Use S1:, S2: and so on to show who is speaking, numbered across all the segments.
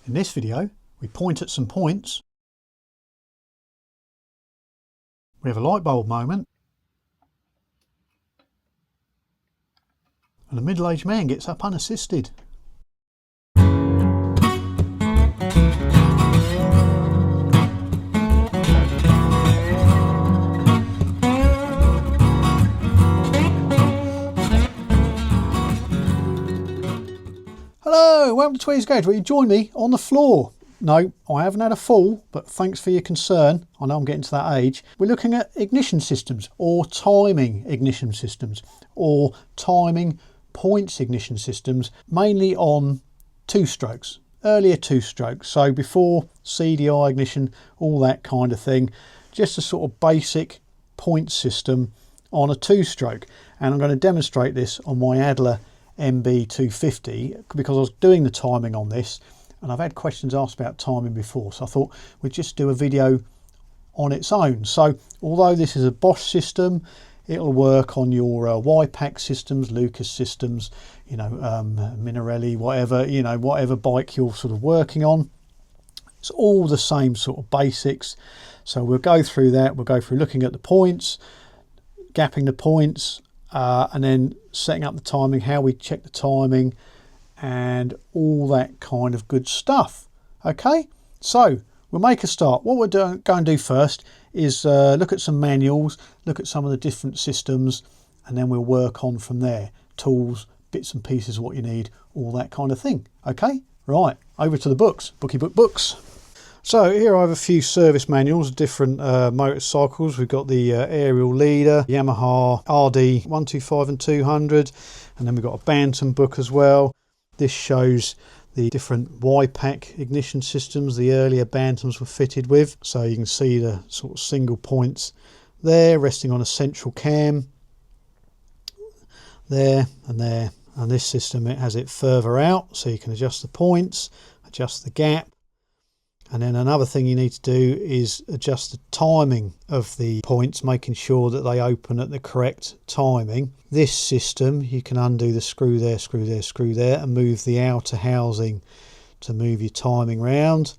S1: In this video, we point at some points, we have a light bulb moment, and a middle-aged man gets up unassisted. Hello, welcome to Tweed's Garage, where you join me on the floor. No, I haven't had a fall, but thanks for your concern. I know I'm getting to that age. We're looking at ignition systems, or timing ignition systems, or timing points ignition systems, mainly on two-strokes, earlier two-strokes. So before CDI ignition, all that kind of thing. Just a sort of basic point system on a two-stroke. And I'm going to demonstrate this on my Adler MB250 because I was doing the timing on this and I've had questions asked about timing before, so I thought we'd just do a video on its own. So although this is a Bosch system, it'll work on your YPAC systems, Lucas systems, you know, Minarelli, whatever, you know, whatever bike you're sort of working on. It's all the same sort of basics. So we'll go through that. We'll go through looking at the points, gapping the points, and then setting up the timing, how we check the timing, and all that kind of good stuff. Okay, so we'll make a start. What we're going to do first is look at some manuals, look at some of the different systems, and then we'll work on from there. Tools, bits and pieces, what you need, all that kind of thing. Okay, right, over to the books. Books. So here I have a few service manuals of different motorcycles. We've got the aerial leader, Yamaha RD 125 and 200, and then we've got a Bantam book as well. This shows the different YPAC ignition systems the earlier Bantams were fitted with. So you can see the sort of single points there, resting on a central cam. There and there. And this system, it has it further out, so you can adjust the points, adjust the gap. And then another thing you need to do is adjust the timing of the points, making sure that they open at the correct timing. This system, you can undo the screw there, screw there, screw there, and move the outer housing to move your timing round.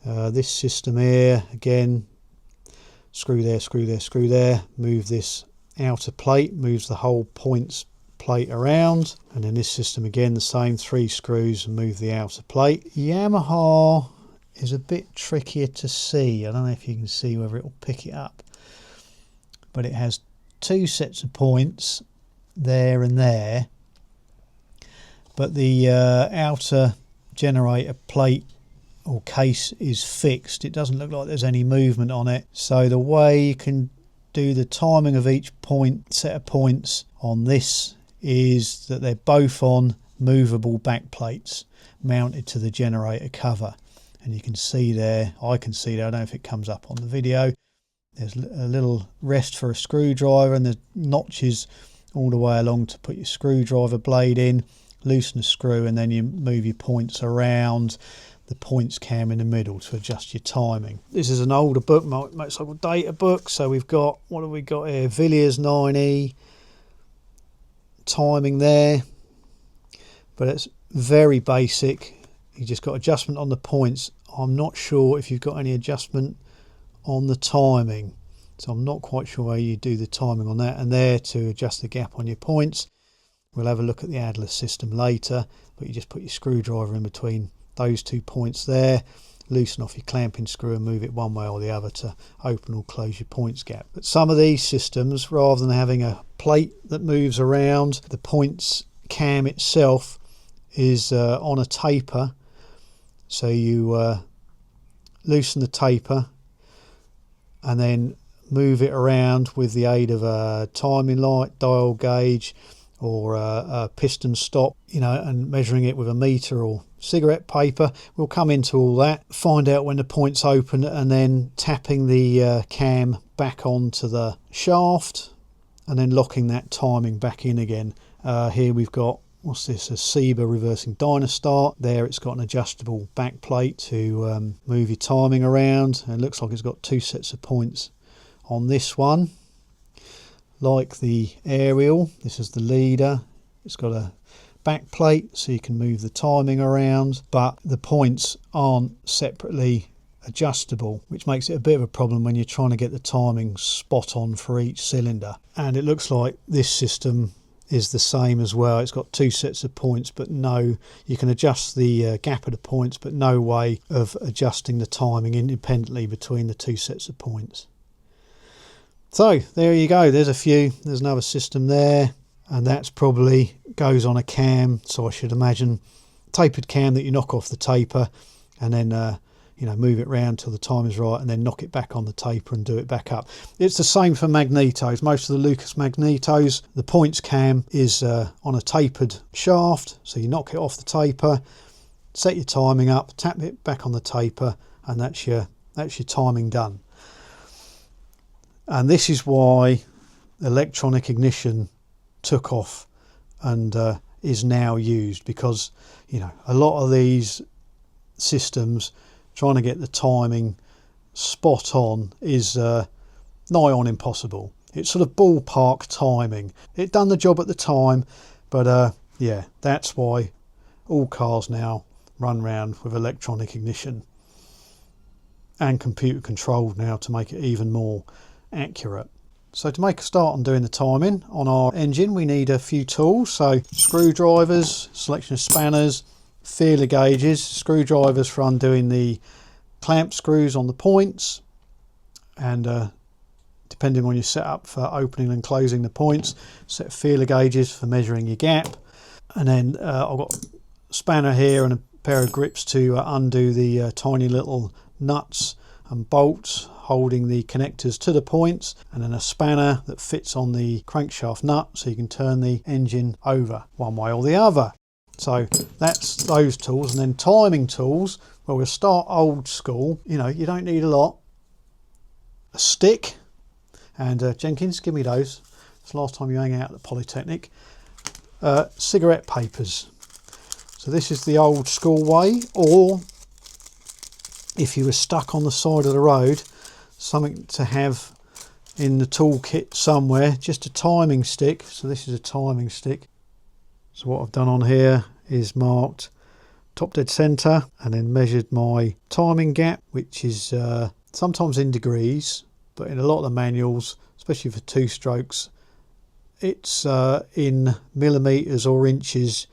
S1: This system here, again, screw there, screw there, screw there, move this outer plate, moves the whole points plate around. And then this system again, the same, 3 screws and move the outer plate. Yamaha is a bit trickier to see. I don't know if you can see whether it will pick it up, but it has 2 sets of points there and there, but the outer generator plate or case is fixed. It doesn't look like there's any movement on it. So the way you can do the timing of each set of points on this is that they're both on movable back plates mounted to the generator cover. And you can see there, I can see there, I don't know if it comes up on the video, there's a little rest for a screwdriver and there's notches all the way along to put your screwdriver blade in, loosen the screw, and then you move your points around the points cam in the middle to adjust your timing. This is an older book, motorcycle data book, so we've got, what have we got here, Villiers 9E, timing there, but it's very basic. You just got adjustment on the points. I'm not sure if you've got any adjustment on the timing, so I'm not quite sure how you do the timing on that. And there to adjust the gap on your points. We'll have a look at the Adler system later, but you just put your screwdriver in between those 2 points there, loosen off your clamping screw and move it one way or the other to open or close your points gap. But some of these systems, rather than having a plate that moves around, the points cam itself is on a taper. So you loosen the taper and then move it around with the aid of a timing light, dial gauge, or a piston stop, you know, and measuring it with a meter or cigarette paper. We'll come into all that, find out when the point's open, and then tapping the cam back onto the shaft and then locking that timing back in again. Here we've got, what's this, a Seba reversing Dynastart. There it's got an adjustable back plate to move your timing around, and it looks like it's got 2 sets of points on this one. Like the aerial, this is the leader. It's got a back plate so you can move the timing around, but the points aren't separately adjustable, which makes it a bit of a problem when you're trying to get the timing spot on for each cylinder. And it looks like this system is the same as well. It's got two sets of points, but no, you can adjust the gap of the points, but no way of adjusting the timing independently between the two sets of points. So there you go, there's a few. There's another system there, and that's probably goes on a cam, so I should imagine tapered cam that you knock off the taper and then move it round till the time is right, and then knock it back on the taper and do it back up. It's the same for magnetos. Most of the Lucas magnetos, the points cam is on a tapered shaft, so you knock it off the taper, set your timing up, tap it back on the taper, and that's your timing done. And this is why electronic ignition took off and is now used, because a lot of these systems, trying to get the timing spot on is nigh on impossible. It's sort of ballpark timing. It done the job at the time, but yeah, that's why all cars now run round with electronic ignition and computer controlled now to make it even more accurate. So to make a start on doing the timing on our engine, we need a few tools. So screwdrivers, selection of spanners, feeler gauges, screwdrivers for undoing the clamp screws on the points, and depending on your setup for opening and closing the points, set of feeler gauges for measuring your gap. And then I've got a spanner here and a pair of grips to undo the tiny little nuts and bolts holding the connectors to the points, and then a spanner that fits on the crankshaft nut so you can turn the engine over one way or the other. So that's those tools. And then timing tools, well, we'll start old school. You don't need a lot. A stick, and Jenkins, give me those. It's the last time you hang out at the Polytechnic. Cigarette papers. So this is the old school way, or if you were stuck on the side of the road, something to have in the toolkit somewhere, just a timing stick. So this is a timing stick. So what I've done on here is marked top dead centre and then measured my timing gap, which is sometimes in degrees, but in a lot of the manuals, especially for two strokes, it's in millimetres or inches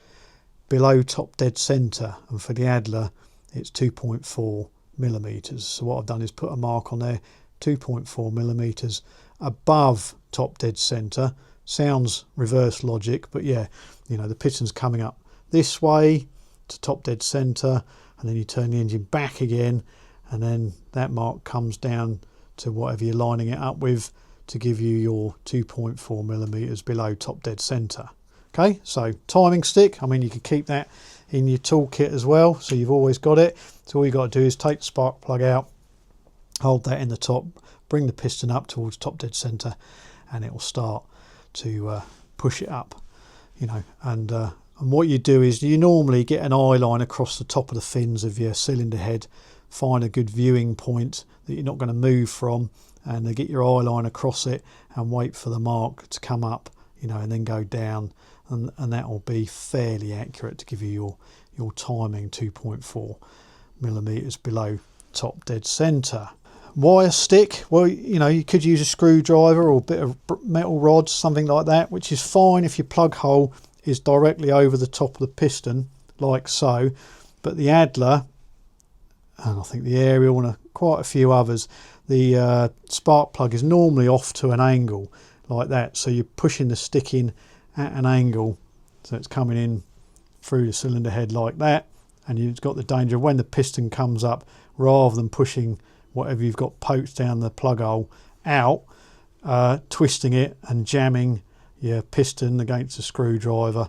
S1: below top dead centre, and for the Adler it's 2.4 millimetres. So what I've done is put a mark on there, 2.4 millimetres above top dead centre. Sounds reverse logic, but yeah, the piston's coming up this way to top dead centre, and then you turn the engine back again, and then that mark comes down to whatever you're lining it up with to give you your 2.4 millimetres below top dead centre. Okay, so timing stick, you could keep that in your toolkit as well, so you've always got it. So all you got to do is take the spark plug out, hold that in the top, bring the piston up towards top dead centre, and it will start to push it up, and what you do is you normally get an eye line across the top of the fins of your cylinder head, find a good viewing point that you're not going to move from, and get your eye line across it and wait for the mark to come up, and then go down, and that will be fairly accurate to give you your timing, 2.4 millimetres below top dead centre. Wire stick, well, you could use a screwdriver or a bit of metal rods, something like that, which is fine if your plug hole is directly over the top of the piston, like so. But the Adler, and I think the Ariel and quite a few others, the spark plug is normally off to an angle like that, so you're pushing the stick in at an angle, so it's coming in through the cylinder head like that, and you've got the danger of when the piston comes up, rather than pushing whatever you've got poked down the plug hole out, twisting it and jamming your piston against a screwdriver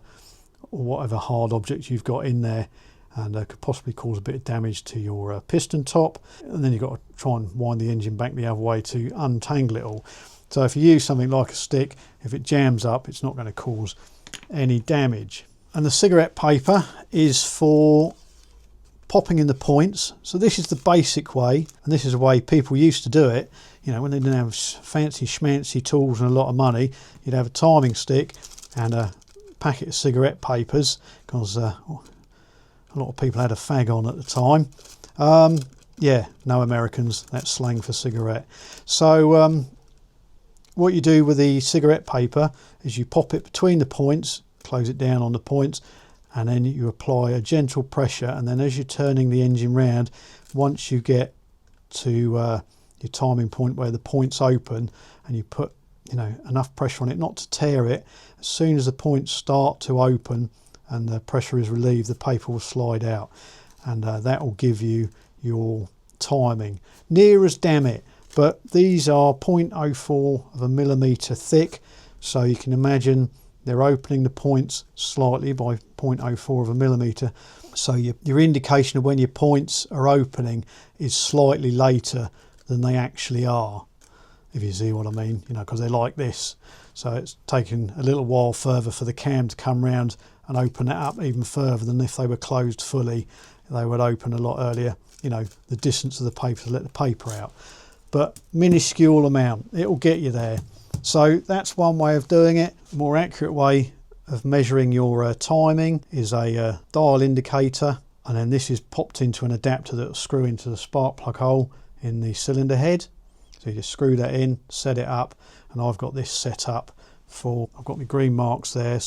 S1: or whatever hard object you've got in there, and could possibly cause a bit of damage to your piston top, and then you've got to try and wind the engine back the other way to untangle it all. So if you use something like a stick, if it jams up, it's not going to cause any damage. And the cigarette paper is for popping in the points. So this is the basic way, and this is the way people used to do it. When they didn't have fancy schmancy tools and a lot of money, you'd have a timing stick and a packet of cigarette papers, because a lot of people had a fag on at the time. Yeah, no Americans, that's slang for cigarette. So what you do with the cigarette paper is you pop it between the points, close it down on the points, and then you apply a gentle pressure, and then as you're turning the engine round, once you get to your timing point where the points open, and you put enough pressure on it not to tear it, as soon as the points start to open and the pressure is relieved, the paper will slide out, and that will give you your timing. Near as damn it, but these are 0.04 of a millimetre thick, so you can imagine they're opening the points slightly by 0.04 of a millimetre, so your indication of when your points are opening is slightly later than they actually are, if you see what I mean, because they're like this. So it's taken a little while further for the cam to come round and open it up even further than if they were closed fully. They would open a lot earlier, the distance of the paper to let the paper out. But minuscule amount, it will get you there. So that's one way of doing it. A more accurate way of measuring your timing is a dial indicator, and then this is popped into an adapter that will screw into the spark plug hole in the cylinder head. So you just screw that in, set it up, and I've got this set up for, I've got my green marks there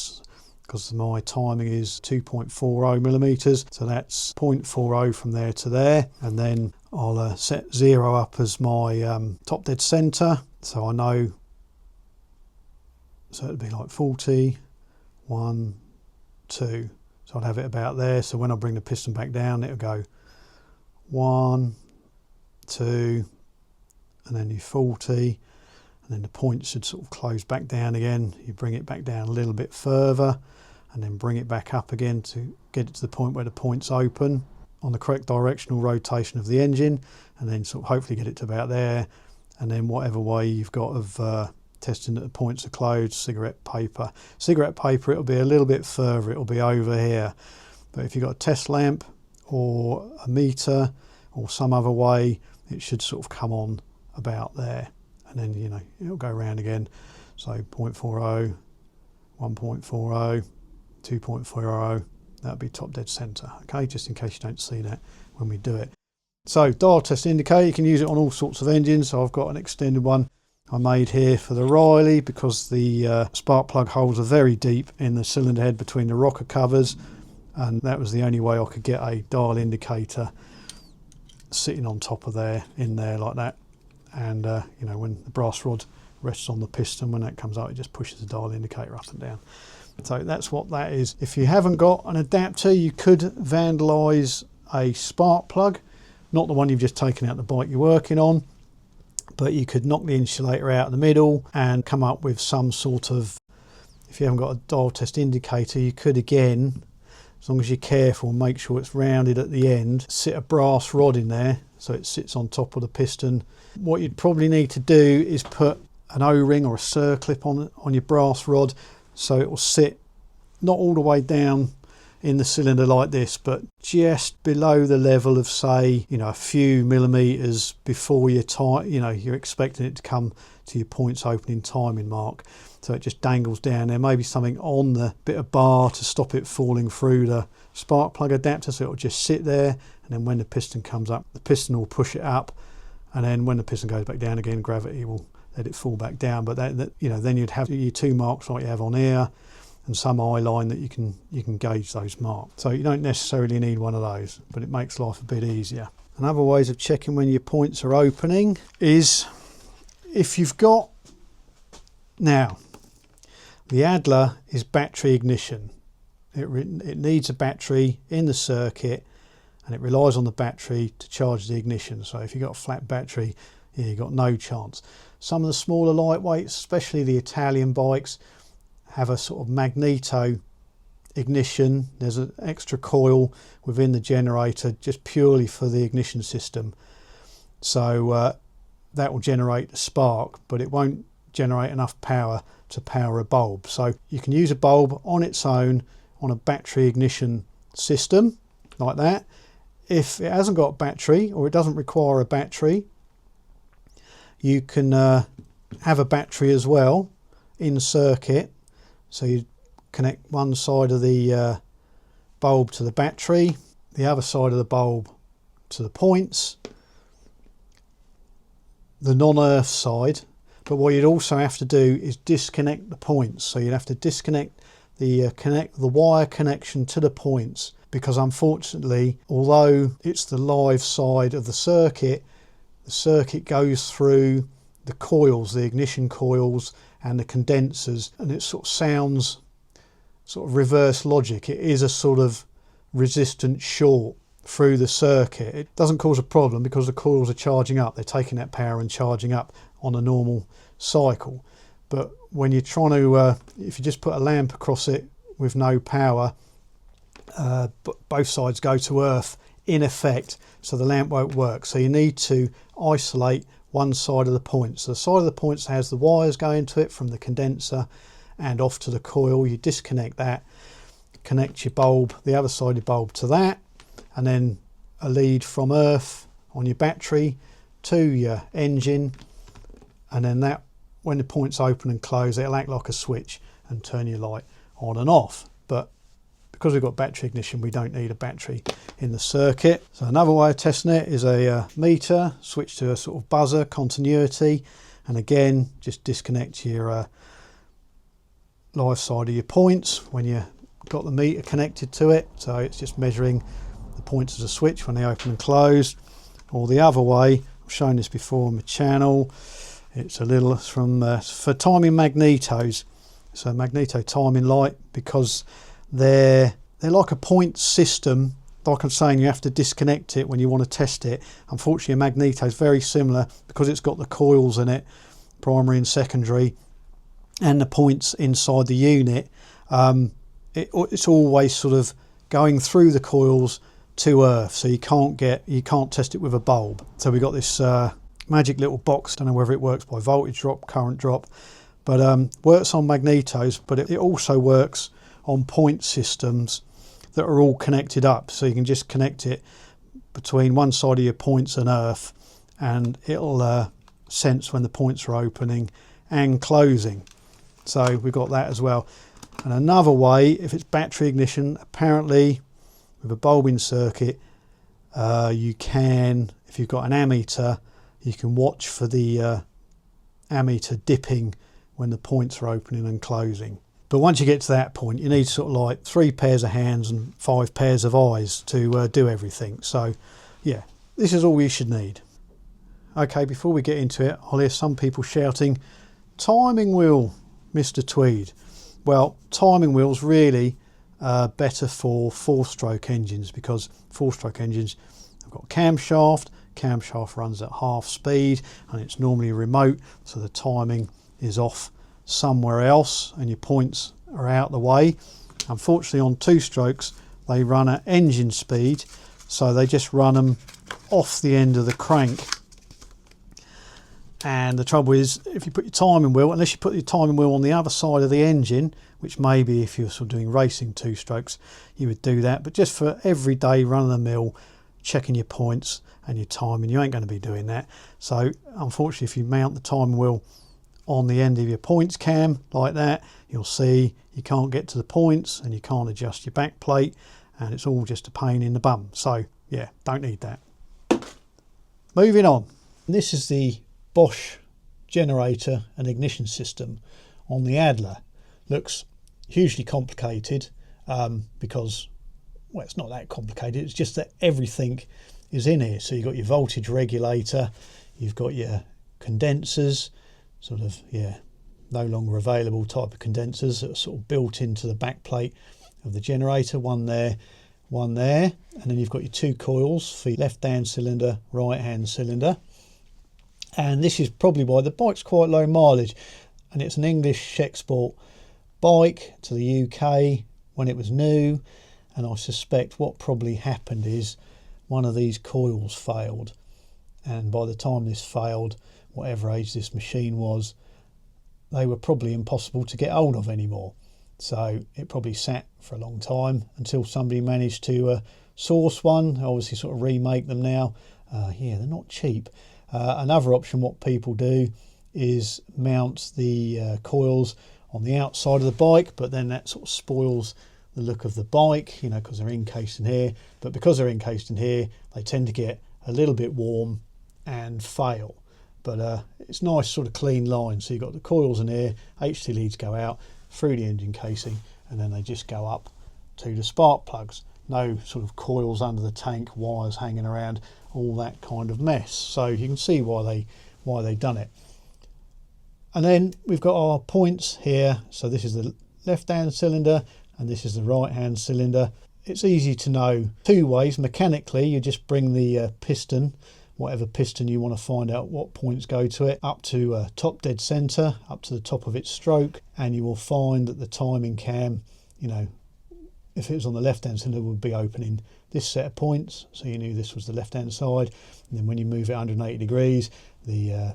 S1: because my timing is 2.40 millimeters, so that's 0.40 from there to there, and then I'll set 0 up as my top dead center, so I know, so it'd be like 40, 1, 2, so I'd have it about there, so when I bring the piston back down it'll go 1, 2, and then you 40, and then the point should sort of close back down again. You bring it back down a little bit further and then bring it back up again to get it to the point where the points open on the correct directional rotation of the engine, and then sort of hopefully get it to about there, and then whatever way you've got of testing that the points are closed. Cigarette paper it'll be a little bit further, it'll be over here, but if you've got a test lamp or a meter or some other way, it should sort of come on about there, and then it'll go around again. So 0.40, 1.40, 2.40, that'll be top dead center. Okay, just in case you don't see that when we do it. So dial test indicator, you can use it on all sorts of engines. So I've got an extended one I made here for the Riley, because the spark plug holes are very deep in the cylinder head between the rocker covers, and that was the only way I could get a dial indicator sitting on top of there, in there like that. And when the brass rod rests on the piston, when that comes out, it just pushes the dial indicator up and down. So that's what that is. If you haven't got an adapter, you could vandalise a spark plug, not the one you've just taken out the bike you're working on, but you could knock the insulator out in the middle and come up with some sort of, if you haven't got a dial test indicator, you could, again, as long as you're careful and make sure it's rounded at the end, sit a brass rod in there so it sits on top of the piston. What you'd probably need to do is put an O-ring or a circlip on your brass rod, so it will sit not all the way down in the cylinder like this, but just below the level of, say, a few millimeters before your time, you're expecting it to come to your points opening timing mark. So it just dangles down there, maybe something on the bit of bar to stop it falling through the spark plug adapter, so it'll just sit there, and then when the piston comes up, the piston will push it up, and then when the piston goes back down again, gravity will let it fall back down. But then you'd have your 2 marks like you have on here, and some eye line that you can gauge those marks. So you don't necessarily need one of those, but it makes life a bit easier. And other ways of checking when your points are opening is, if you've got, now the Adler is battery ignition. It needs a battery in the circuit, and it relies on the battery to charge the ignition. So if you've got a flat battery, you've got no chance. Some of the smaller lightweights, especially the Italian bikes, have a sort of magneto ignition. There's an extra coil within the generator just purely for the ignition system. So that will generate a spark, but it won't generate enough power to power a bulb. So you can use a bulb on its own on a battery ignition system like that. If it hasn't got a battery, or it doesn't require a battery, you can have a battery as well in circuit. So you connect one side of the bulb to the battery, the other side of the bulb to the points, the non-earth side. But what you'd also have to do is disconnect the points. So you'd have to disconnect the wire connection to the points, because unfortunately, although it's the live side of the circuit goes through the coils, the ignition coils and the condensers, and it sort of sounds sort of reverse logic. It is a sort of resistant short through the circuit. It doesn't cause a problem because the coils are charging up. They're taking that power and charging up on a normal cycle. But when you're trying to, if you just put a lamp across it with no power, both sides go to earth in effect, so the lamp won't work. So you need to isolate one side of the point. So the side of the points has the wires going to it from the condenser and off to the coil. You disconnect that, connect your bulb, the other side of your bulb to that, and then a lead from earth on your battery to your engine, and then that, when the points open and close, it'll act like a switch and turn your light on and off. But because we've got battery ignition, we don't need a battery in the circuit. So another way of testing it is a meter, switch to a sort of buzzer continuity, and again just disconnect your live side of your points when you've got the meter connected to it. So it's just measuring the points as a switch when they open and close. Or the other way, I've shown this before on the channel, it's a little from for timing magnetos. So magneto timing light, because they're like a point system. Like I'm saying, you have to disconnect it when you want to test it. Unfortunately, a magneto is very similar because it's got the coils in it, primary and secondary, and the points inside the unit. It's always sort of going through the coils to earth, so you can't test it with a bulb. So we got this magic little box. Don't know whether it works by voltage drop, current drop, but works on magnetos, but it also works on point systems that are all connected up. So you can just connect it between one side of your points and earth, and it'll sense when the points are opening and closing. So we've got that as well. And another way, if it's battery ignition, apparently with a bulbing circuit, you can, if you've got an ammeter, you can watch for the ammeter dipping when the points are opening and closing. But once you get to that point, you need sort of like 3 pairs of hands and 5 pairs of eyes to do everything. So yeah, this is all you should need. Okay, before we get into it, I'll hear some people shouting, "Timing wheel, Mr. Tweed." Well, timing wheels really better for 4-stroke engines, because 4-stroke engines have got camshaft. Camshaft runs at half speed and it's normally remote, so the timing is off somewhere else and your points are out the way. Unfortunately, on 2-strokes they run at engine speed, so they just run them off the end of the crank. And the trouble is, if you put your timing wheel, unless you put your timing wheel on the other side of the engine, which maybe if you're sort of doing racing 2-strokes you would do that, but just for everyday run-of-the-mill checking your points and your timing, you ain't going to be doing that. So unfortunately, if you mount the timing wheel on the end of your points cam like that, you'll see you can't get to the points and you can't adjust your back plate, and it's all just a pain in the bum. So yeah, don't need that. Moving on. This is the Bosch generator and ignition system on the Adler. Looks hugely complicated because, well, it's not that complicated, it's just that everything is in here. So you've got your voltage regulator, you've got your condensers, sort of, yeah, no longer available type of condensers that are sort of built into the back plate of the generator, one there, and then you've got your 2 coils for your left hand cylinder, right hand cylinder. And this is probably why the bike's quite low mileage, and it's an English export bike to the UK when it was new, and I suspect what probably happened is one of these coils failed, and by the time this failed, whatever age this machine was, they were probably impossible to get hold of anymore. So it probably sat for a long time until somebody managed to source one. Obviously sort of remake them now. Yeah, they're not cheap. Another option what people do is mount the coils on the outside of the bike, but then that sort of spoils the look of the bike, you know, because they're encased in here. But because they're encased in here, they tend to get a little bit warm and fail. But it's nice sort of clean line. So you've got the coils in here, HT leads go out through the engine casing, and then they just go up to the spark plugs. No sort of coils under the tank, wires hanging around, all that kind of mess. So you can see why they've done it. And then we've got our points here. So this is the left-hand cylinder and this is the right-hand cylinder. It's easy to know two ways. Mechanically, you just bring the piston, whatever piston you want to find out what points go to it, up to top dead center, up to the top of its stroke, and you will find that the timing cam, you know, if it was on the left-hand cylinder, would be opening this set of points, so you knew this was the left-hand side. And then when you move it 180 degrees, the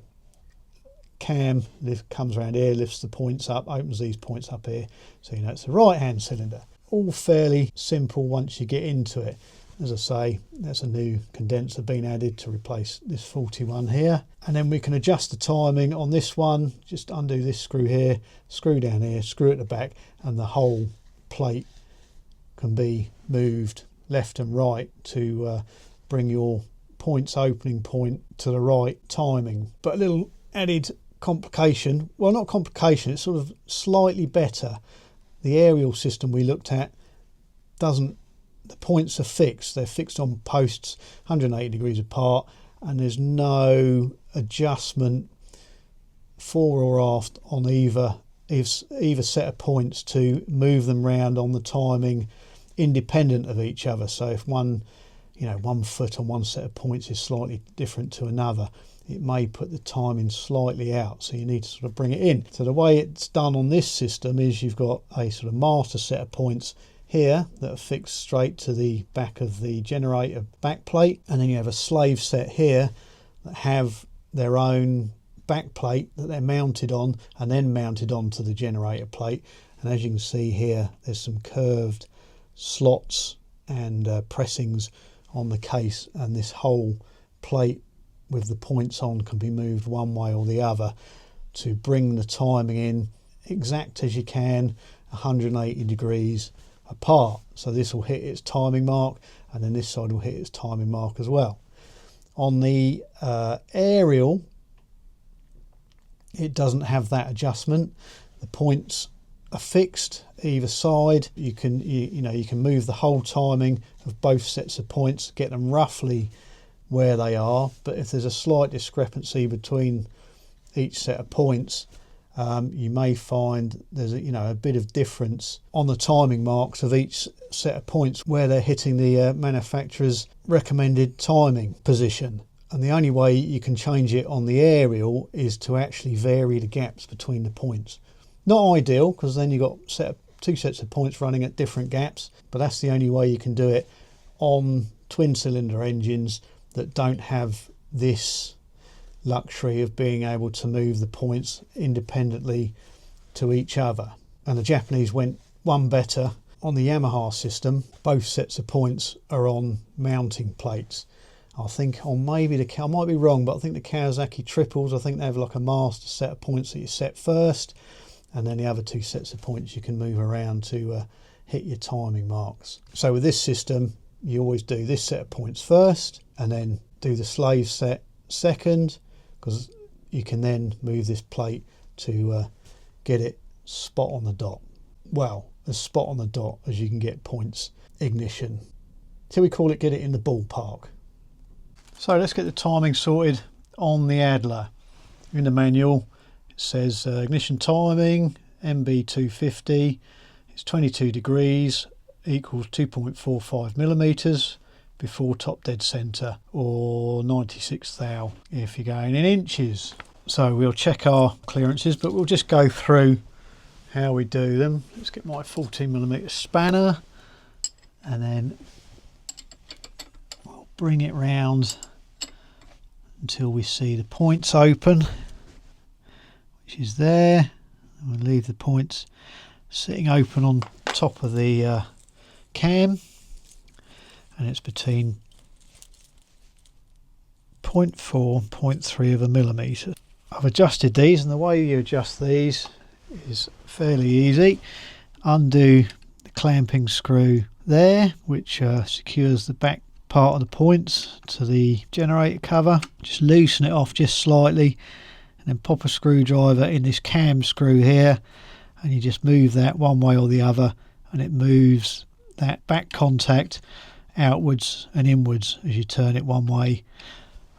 S1: cam comes around here, lifts the points up, opens these points up here, so you know it's the right-hand cylinder. All fairly simple once you get into it. As I say, that's a new condenser being added to replace this faulty one here. And then we can adjust the timing on this one. Just undo this screw here, screw down here, screw at the back, and the whole plate can be moved left and right to bring your points opening point to the right timing. But a little added complication, well, not complication, it's sort of slightly better. The aerial system we looked at doesn't, the points are fixed, they're fixed on posts 180 degrees apart, and there's no adjustment fore or aft on either set of points to move them round on the timing independent of each other. So if one foot on one set of points is slightly different to another, it may put the timing slightly out, so you need to sort of bring it in. So the way it's done on this system is you've got a sort of master set of points here that are fixed straight to the back of the generator back plate, and then you have a slave set here that have their own back plate that they're mounted on and then mounted onto the generator plate. And as you can see here, there's some curved slots and pressings on the case, and this whole plate with the points on can be moved one way or the other to bring the timing in exact as you can, 180 degrees apart. So this will hit its timing mark, and then this side will hit its timing mark as well. On the aerial, it doesn't have that adjustment. The points are fixed either side. You can move the whole timing of both sets of points, get them roughly where they are, but if there's a slight discrepancy between each set of points, you may find there's a bit of difference on the timing marks of each set of points where they're hitting the manufacturer's recommended timing position. And the only way you can change it on the aerial is to actually vary the gaps between the points. Not ideal, because then you've got two sets of points running at different gaps, but that's the only way you can do it on twin cylinder engines that don't have this luxury of being able to move the points independently to each other. And the Japanese went one better. On the Yamaha system, both sets of points are on mounting plates. I think I might be wrong, but I think the Kawasaki triples, I think they have like a master set of points that you set first, and then the other two sets of points you can move around to hit your timing marks. So with this system, you always do this set of points first and then do the slave set second, because you can then move this plate to get it spot on the dot. Well, as spot on the dot as you can get points ignition. So we call it get it in the ballpark. So let's get the timing sorted on the Adler. In the manual it says ignition timing MB250, it's 22 degrees, equals 2.45 millimeters before top dead center, or 96 thou if you're going in inches. So we'll check our clearances, but we'll just go through how we do them. Let's get my 14mm spanner, and then we'll bring it round until we see the points open, which is there. And we'll leave the points sitting open on top of the cam, and it's between 0.4 and 0.3 of a millimetre. I've adjusted these, and the way you adjust these is fairly easy. Undo the clamping screw there, which secures the back part of the points to the generator cover. Just loosen it off just slightly, and then pop a screwdriver in this cam screw here, and you just move that one way or the other, and it moves that back contact outwards and inwards as you turn it one way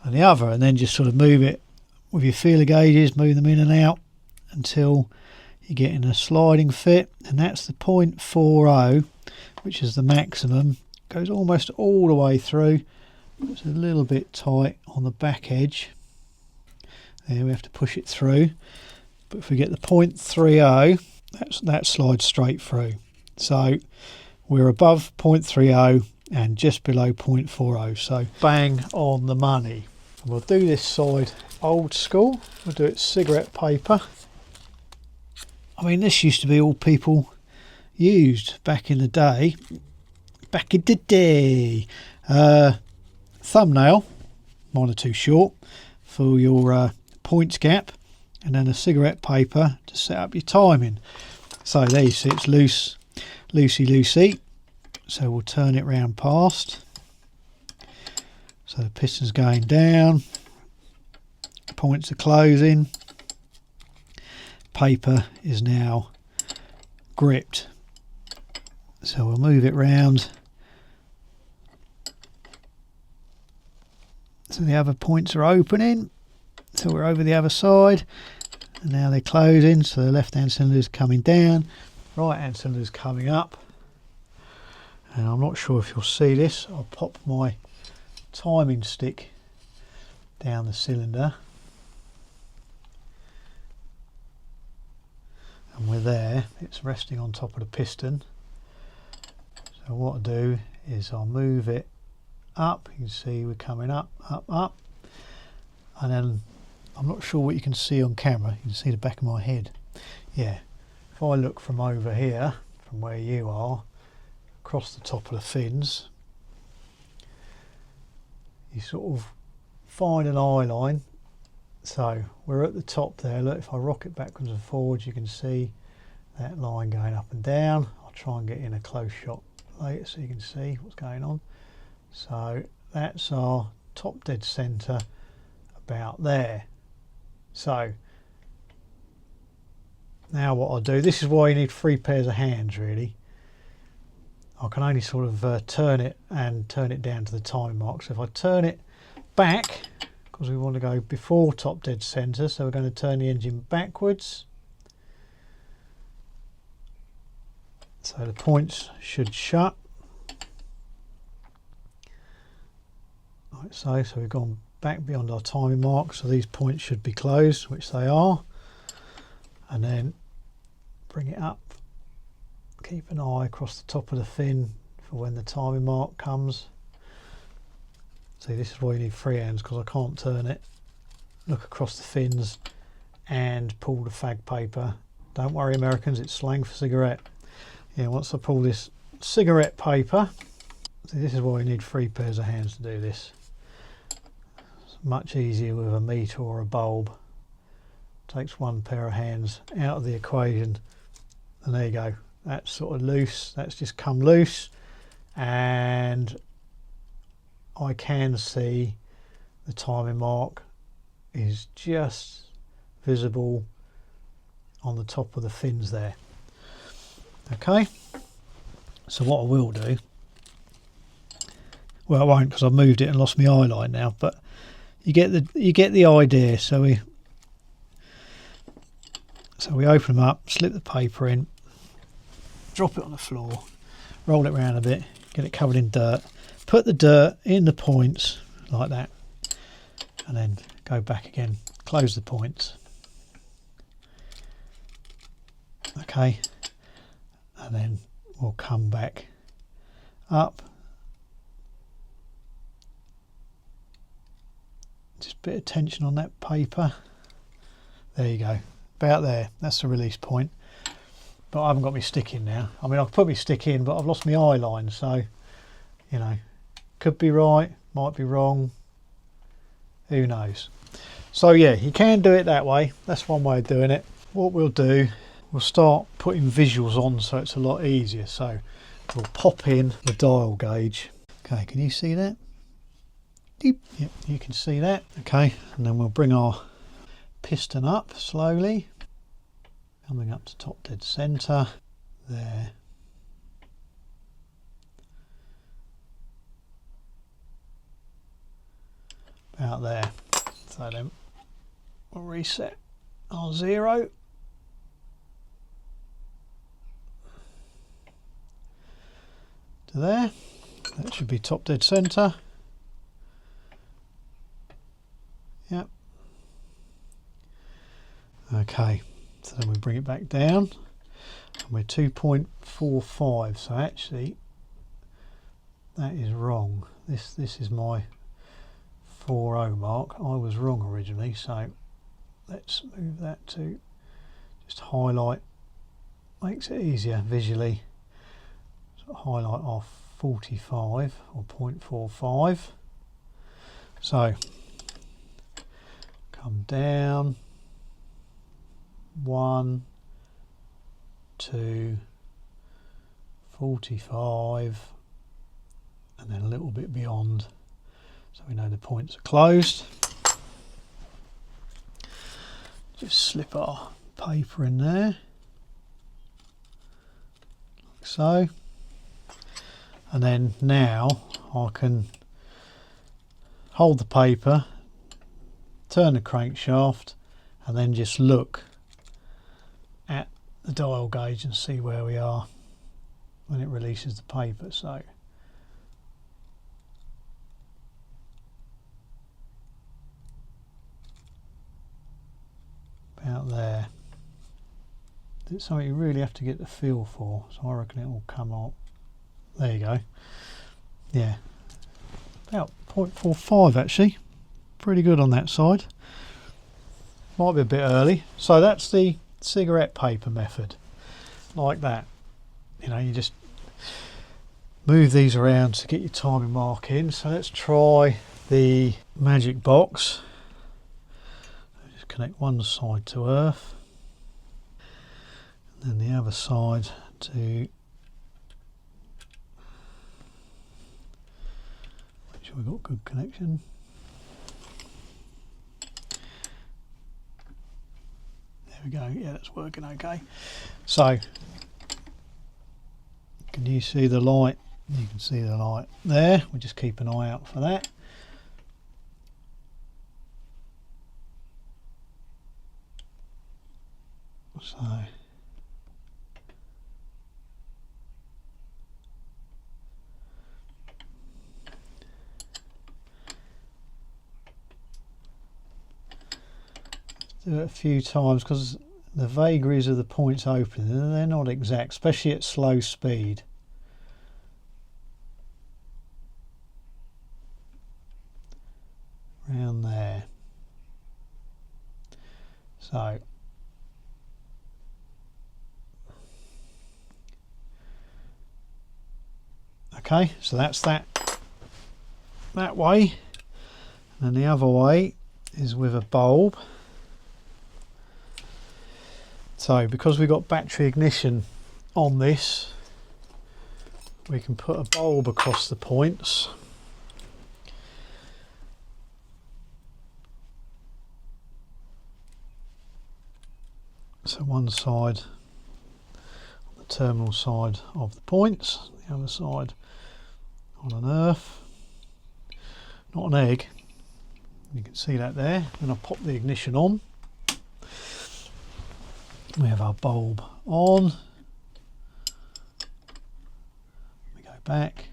S1: and the other, and then just sort of move it with your feeler gauges, move them in and out until you get in a sliding fit. And that's the 0.40, which is the maximum. Goes almost all the way through. It's a little bit tight on the back edge there, we have to push it through, but if we get the 0.30, that slides straight through. So we're above 0.30 and just below 0.40, so bang on the money. And we'll do this side old school. We'll do it cigarette paper. I mean, this used to be all people used back in the day. Thumbnail, mine are too short, for your points gap, and then a cigarette paper to set up your timing. So there you see it's loosey. So we'll turn it round past. So the piston's going down, points are closing, paper is now gripped. So we'll move it round so the other points are opening. So we're over the other side, and now they're closing. So the left hand cylinder is coming down, right hand cylinder is coming up. And I'm not sure if you'll see this. I'll pop my timing stick down the cylinder, and we're there. It's resting on top of the piston. So what I'll do is I'll move it up. You can see we're coming up, and then I'm not sure what you can see on camera. You can see the back of my head. Yeah, if I look from over here, from where you are, across the top of the fins, you sort of find an eye line. So we're at the top there. Look, if I rock it backwards and forwards, you can see that line going up and down. I'll try and get in a close shot later so you can see what's going on. So that's our top dead center about there. So now what I'll do, this is why you need 3 pairs of hands really. I can only sort of turn it and turn it down to the time mark. So if I turn it back, because we want to go before top dead center, so we're going to turn the engine backwards. So the points should shut. Like so we've gone back beyond our timing mark, so these points should be closed, which they are. And then bring it up. Keep an eye across the top of the fin for when the timing mark comes. See, this is why you need 3 hands, because I can't turn it. Look across the fins and pull the fag paper. Don't worry Americans, it's slang for cigarette. Yeah, once I pull this cigarette paper, see, this is why you need 3 pairs of hands to do this. It's much easier with a meter or a bulb. Takes 1 pair of hands out of the equation, and there you go. That's sort of loose, that's just come loose, and I can see the timing mark is just visible on the top of the fins there. Okay, so what I will do, well I won't because I've moved it and lost my eye line now, but you get the idea. So we open them up, slip the paper in, drop it on the floor, roll it around a bit, get it covered in dirt, put the dirt in the points like that, and then go back again, close the points. Okay, and then we'll come back up, just a bit of tension on that paper. There you go, about there, that's the release point. But I haven't got my stick in now. I mean, I've put my stick in, but I've lost my eye line, so, you know, could be right, might be wrong, who knows. So yeah, you can do it that way. That's one way of doing it. What we'll do we'll start putting visuals on so it's a lot easier. So we'll pop in the dial gauge. Okay, can you see that? Deep. Yep, you can see that. Okay, and then we'll bring our piston up slowly, coming up to top dead centre there. About there. So then we'll reset our 0. To there. That should be top dead centre. Yep. Okay, so then we bring it back down and we're 2.45, so actually that is wrong. This is my 4.0 mark. I was wrong originally, so let's move that to just highlight, makes it easier visually. So highlight our 45 or 0.45. So come down 1, 2, 45, and then a little bit beyond, so we know the points are closed. Just slip our paper in there, like so, and then now I can hold the paper, turn the crankshaft, and then just look at the dial gauge and see where we are when it releases the paper. So about there. It's something you really have to get the feel for, so I reckon it will come out. There you go. Yeah, about 0.45 actually. Pretty good on that side. Might be a bit early. So that's the cigarette paper method, like that. You know, you just move these around to get your timing mark in. So let's try the magic box. Just connect one side to earth and then the other side to, make sure we've got good connection. There we go, yeah, that's working okay. So, can you see the light? You can see the light there. We'll just keep an eye out for that. So, do it a few times because the vagaries of the points open, they're not exact, especially at slow speed. Around there. So okay, so that's that way, and the other way is with a bulb. So because we've got battery ignition on this, we can put a bulb across the points. So one side on the terminal side of the points, the other side on an earth, not an egg. You can see that there. Then I'll pop the ignition on. We have our bulb on. We go back,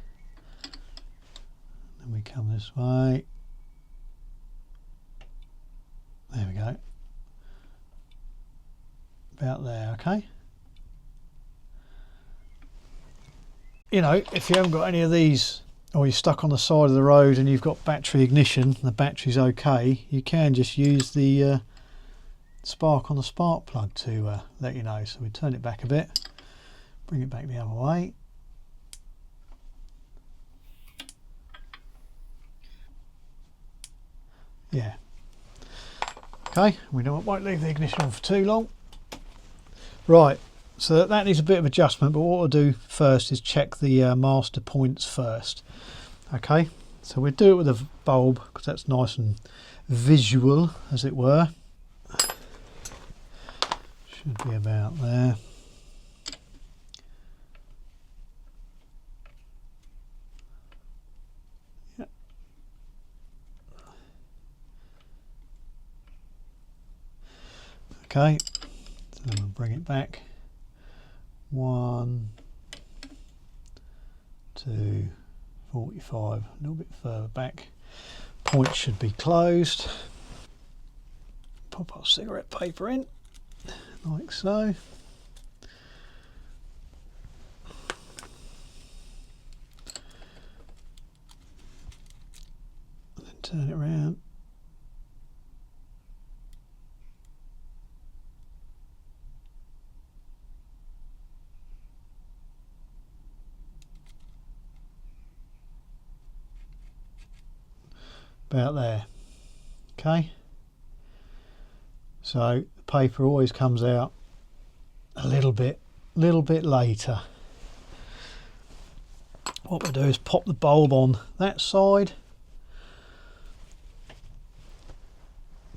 S1: then we come this way. There we go. About there, okay. You know, if you haven't got any of these, or you're stuck on the side of the road and you've got battery ignition, the battery's okay, you can just use the spark on the spark plug to let you know. So we turn it back a bit, bring it back the other way. Yeah. Okay, we won't leave the ignition on for too long. Right, so that needs a bit of adjustment, but what we'll do first is check the master points first. Okay, so we'll do it with a bulb because that's nice and visual, as it were. Should be about there. Yep. Okay, so then we'll bring it back. 1, 2, 45, a little bit further back. Point should be closed. Pop our cigarette paper in, like so. And then turn it around. About there. Okay, so the paper always comes out a little bit later. What we'll do is pop the bulb on that side,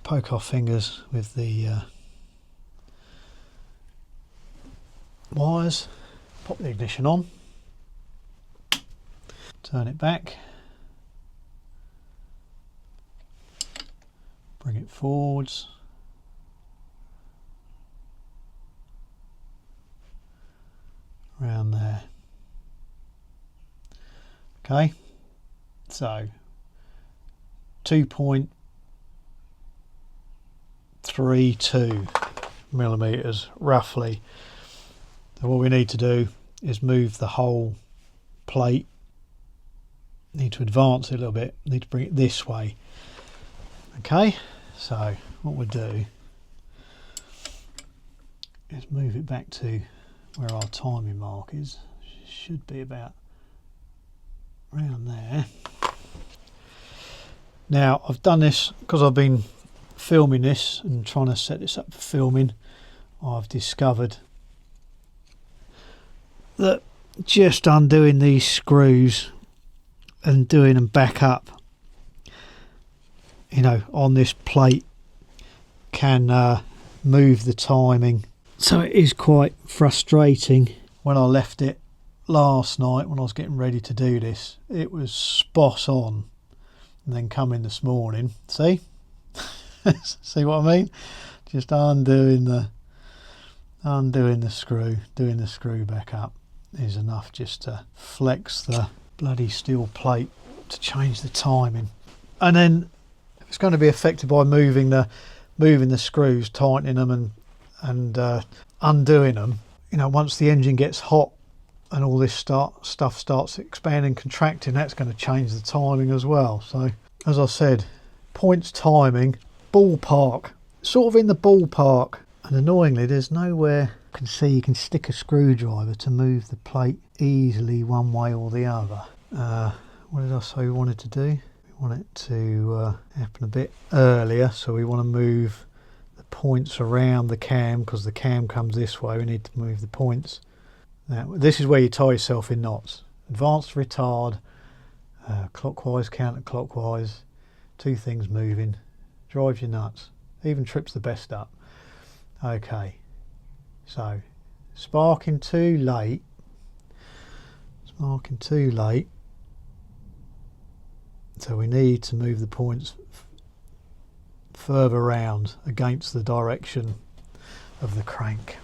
S1: poke our fingers with the wires, pop the ignition on, turn it back, bring it forwards, around there. Okay, so 2.32 millimeters roughly. So what we need to do is move the whole plate. Need to advance it a little bit, need to bring it this way. Okay, so what we'll do is move it back to where our timing mark is. Should be about around there. Now I've done this because I've been filming this and trying to set this up for filming. I've discovered that just undoing these screws and doing them back up, you know, on this plate can move the timing. So it is quite frustrating. When I left it last night, when I was getting ready to do this, it was spot on. And then come in this morning, see? See what I mean? Just undoing the screw, doing the screw back up is enough just to flex the bloody steel plate to change the timing. And then it's going to be affected by moving the screws, tightening them and undoing them. You know, once the engine gets hot and all this stuff starts expanding, contracting, that's going to change the timing as well. So as I said, points timing, ballpark, sort of in the ballpark. And annoyingly, there's nowhere you can see you can stick a screwdriver to move the plate easily one way or the other. What did I say we wanted to do? We want it to happen a bit earlier, so we want to move the points around the cam because the cam comes this way. We need to move the points. Now, this is where you tie yourself in knots. Advanced retard, clockwise, counterclockwise, two things moving, drives you nuts, even trips the best up. Okay, so sparking too late, so we need to move the points further round against the direction of the crank.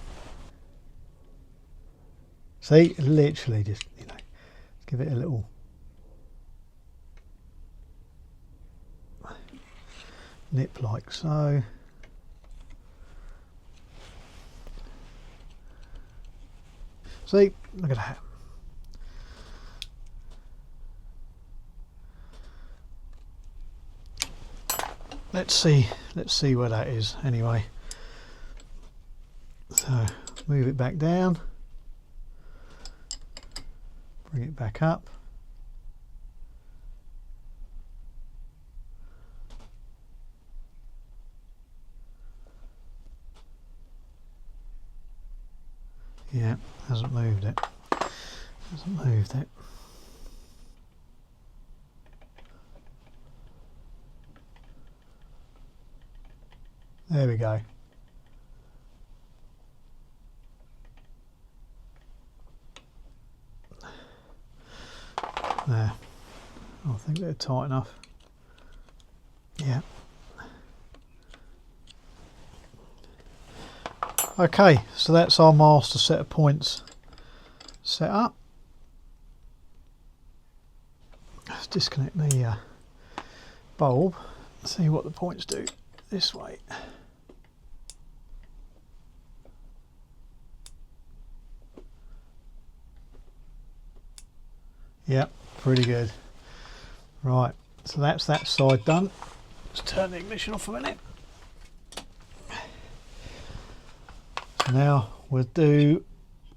S1: See, literally just, you know, give it a little nip like so. See, look at that. Let's see where that is anyway. So move it back down, bring it back up. Yeah, hasn't moved it. Hasn't moved it. There we go. There. I think they're tight enough. Yeah. Okay, so that's our master set of points set up. Let's disconnect the bulb, see what the points do this way. Yeah, pretty good. Right, so that's that side done. Let's turn the ignition off a minute. So now we'll do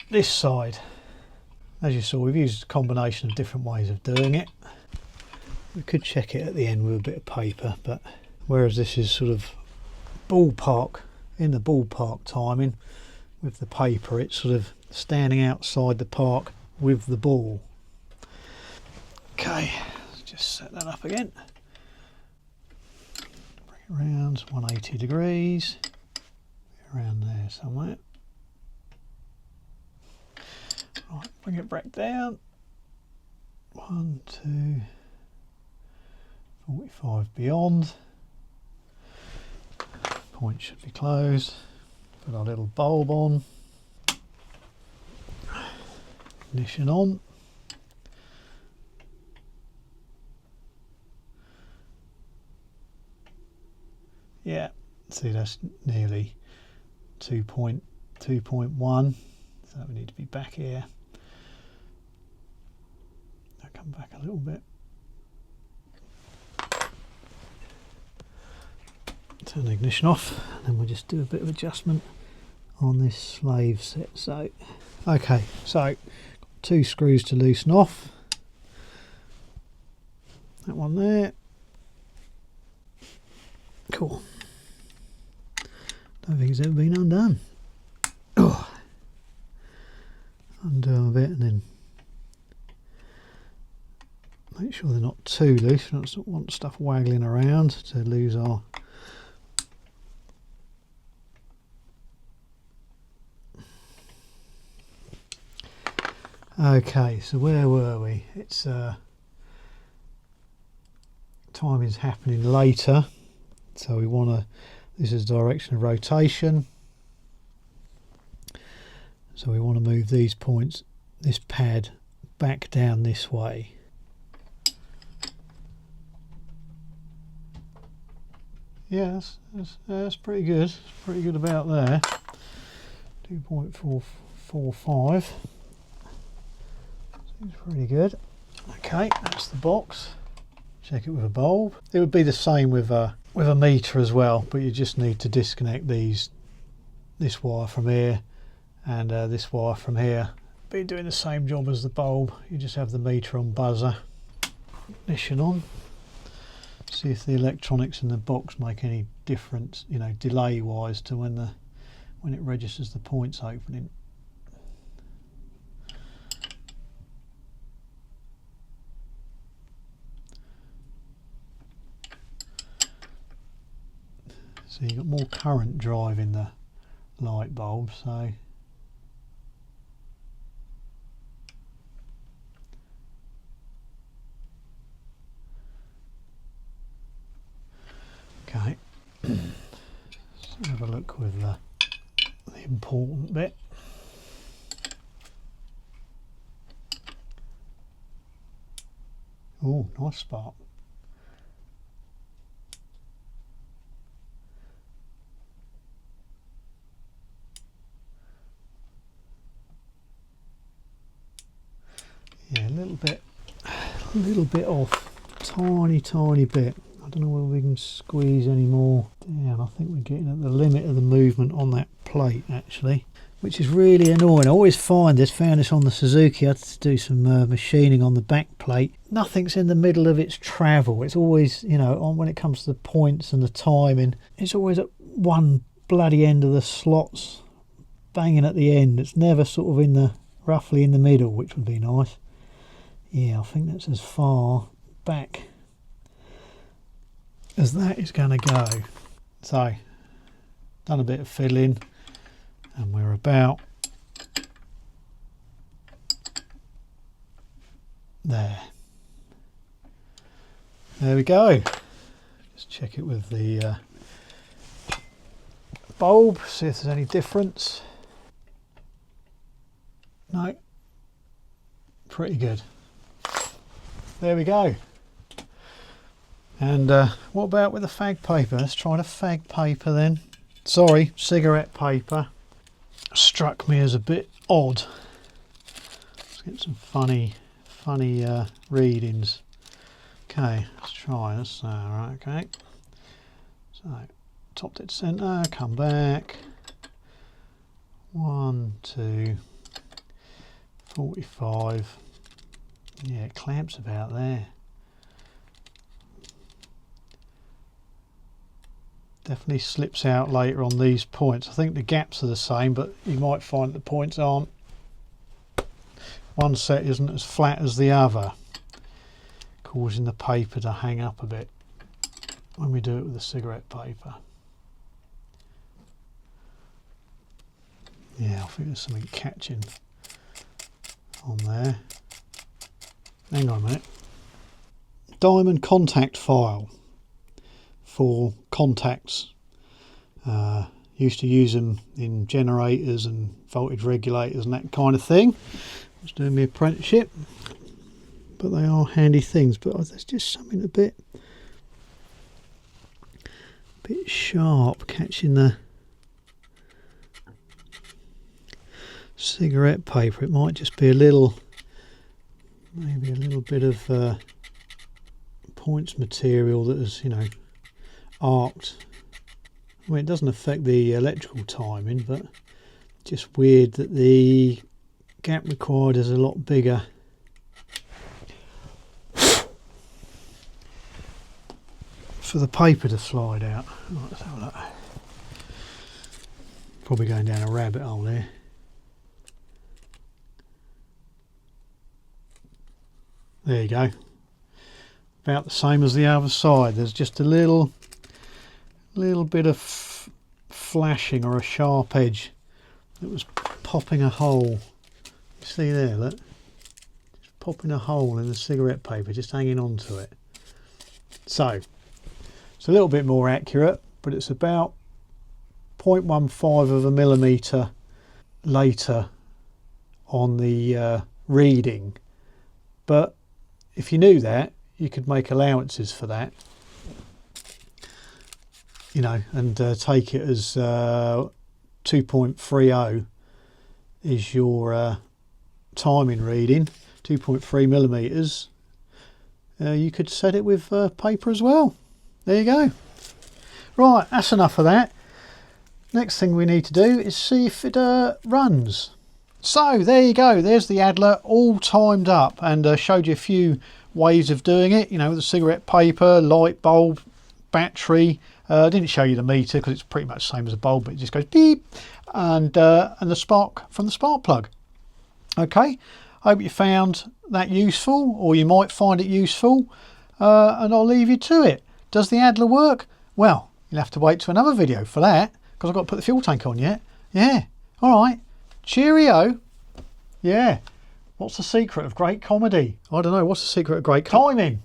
S1: this side. As you saw, we've used a combination of different ways of doing it. We could check it at the end with a bit of paper, but whereas this is sort of ballpark, in the ballpark timing, with the paper it's sort of standing outside the park with the ball. Okay, let's just set that up again. Bring it round 180 degrees, around there somewhere. Right, bring it back down. 1, 2, 45 beyond. Point should be closed. Put our little bulb on. Ignition on. Yeah, see that's nearly 2.1, so we need to be back here. I'll come back a little bit. Turn the ignition off, and then we'll just do a bit of adjustment on this slave set. So, okay, so 2 screws to loosen off. That one there. Cool. Don't think it's ever been undone. Oh. Undo them a bit and then make sure they're not too loose. We don't want stuff waggling around to lose our Okay, so where were we? It's timing's happening later, so we want to, this is direction of rotation, so we want to move these points, this pad, back down this way. Yeah, that's pretty good. It's pretty good about there. 2.445. Seems pretty good. Okay, that's the box. Check it with a bulb. It would be the same with a meter as well, but you just need to disconnect this wire from here and this wire from here. Be doing the same job as the bulb. You just have the meter on buzzer. Ignition on. See if the electronics in the box make any difference, you know, delay wise to when it registers the points opening. So you've got more current driving the light bulb, so okay. Let's have a look with the important bit. Oh, nice spark. Yeah, a little bit off, tiny bit. I don't know whether we can squeeze any more down. I think we're getting at the limit of the movement on that plate actually, which is really annoying. I always found this on the Suzuki. I had to do some machining on the back plate. Nothing's in the middle of its travel. It's always, you know, when it comes to the points and the timing, it's always at one bloody end of the slots banging at the end. It's never sort of in the roughly in the middle, which would be nice. Yeah, I think that's as far back as that is going to go. So, done a bit of fiddling, and we're about there. There we go. Just check it with the bulb, see if there's any difference. No, pretty good. There we go. And what about with the fag paper? Let's try the fag paper then. Sorry, cigarette paper. Struck me as a bit odd. Let's get some funny readings. Okay, let's try this. Right, okay. So, top dead centre, come back. 1, 2, 45. Yeah, it clamps about there. Definitely slips out later on these points. I think the gaps are the same, but you might find the points aren't. One set isn't as flat as the other, causing the paper to hang up a bit when we do it with the cigarette paper. Yeah, I think there's something catching on there. Hang on a minute. Diamond contact file for contacts. Used to use them in generators and voltage regulators and that kind of thing. I was doing my apprenticeship, but they are handy things. But there's just something a bit sharp catching the cigarette paper. It might just be a little, maybe a little bit of points material that is, you know, arced. I mean, it doesn't affect the electrical timing, but just weird that the gap required is a lot bigger. For the paper to slide out. Right, let's have a look. Probably going down a rabbit hole there. There you go. About the same as the other side. There's just a little bit of flashing or a sharp edge that was popping a hole. You see there, look? Just popping a hole in the cigarette paper, just hanging on to it. So, it's a little bit more accurate, but it's about 0.15 of a millimetre later on the reading. But if you knew that, you could make allowances for that, you know, and take it as 2.30 is your timing reading, 2.3 millimetres. You could set it with paper as well. There you go. Right, that's enough of that. Next thing we need to do is see if it runs. So there you go, there's the Adler all timed up, and showed you a few ways of doing it, you know, with the cigarette paper, light bulb, battery. I didn't show you the meter because it's pretty much the same as a bulb, but it just goes beep, and the spark from the spark plug. Okay, hope you found that useful, or you might find it useful, and I'll leave you to it. Does the Adler work? Well, you'll have to wait to another video for that, because I've got to put the fuel tank on yet. Yeah, all right. Cheerio. Yeah. What's the secret of great comedy? I don't know. What's the secret of great timing?